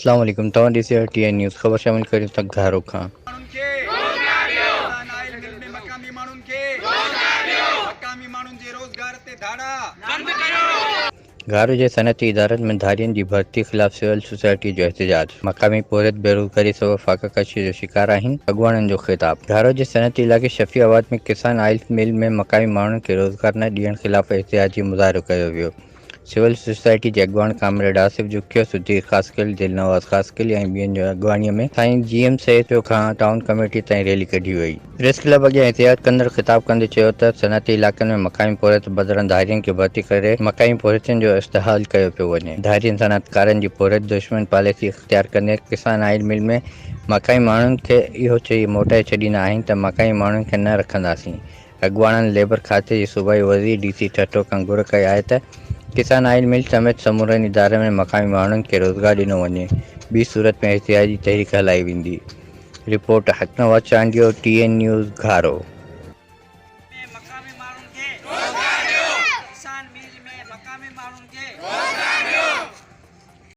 अस्सलाम वालेकुम। तव्हां ॾिसी टीएन न्यूज़ ख़बर शामिल करियो था घारो खां। माण्हुनि खे रोज़गार ॾियो। नाइल मिल में मक़ामी माण्हुनि खे रोज़गार ॾियो। मक़ामी माण्हुनि जे रोज़गार ते धाड़ा बंदि कयो। घारो जे सनती इदारनि में धारियुनि जी भर्ती ख़िलाफ़ सिविल सोसाइटी जो एहतजाज। मक़ामी पोरियत बेरोज़गारी सबबि फाकाकशी जो शिकार आहिनि, अॻुवाणनि जो ख़िताब। घारो जे सनती इलाइक़े शफ़ी आबाद में किसान ऑयल मिल में मक़ामी माण्हुनि खे रोज़गार न ॾियण ख़िलाफ़ एहतजाजी मुज़ाहिरो कयो वियो। सिविल सोसाइटी जे अॻुवाण कामरेड आसिफ जुखियो, सुधीर ख़ासकिल, दिलनवाज़ ख़ासकिल ऐं ॿियनि जो अॻुवाणीअ में साईं जीएम सेतो खां टाउन कमेटी ताईं रैली कढी वई। प्रेस क्लब अॻियां एहतियात कंदड़ ख़िताब कंदे चयो त सनती इलाइक़नि में मक़ामी पोरियत बदिरां धारियुनि खे भर्ती करे मक़ामी पोरियतुनि जो इस्तेहाल कयो पियो वञे। धारियुनि सनअतकारनि जी पोरियत दुश्मन पॉलिसी इख़्तियार कंदे किसान ऑयल मिल में मक़ामी माण्हुनि खे इहो चई मोटाए छॾींदा आहिनि त मक़ामी माण्हुनि खे न रखंदासीं। अॻुवाणनि लेबर खाते जे सूबाई वज़ीर डीसी ठट्टो खां घुर कई आहे त किसान ऑयल मिल समेत समूरनि इदारनि में मक़ामी माण्हुनि खे रोज़गार ॾिनो वञे, ॿी सूरत में एहतिजाजी तहरीक हलाई वेंदी। रिपोर्ट हकनवाज चांडियो, टीएन न्यूज़ घारो। मक़ामी माण्हुनि खे रोज़गार ॾियो। किसान मिल में मक़ामी माण्हुनि खे रोज़गार ॾियो।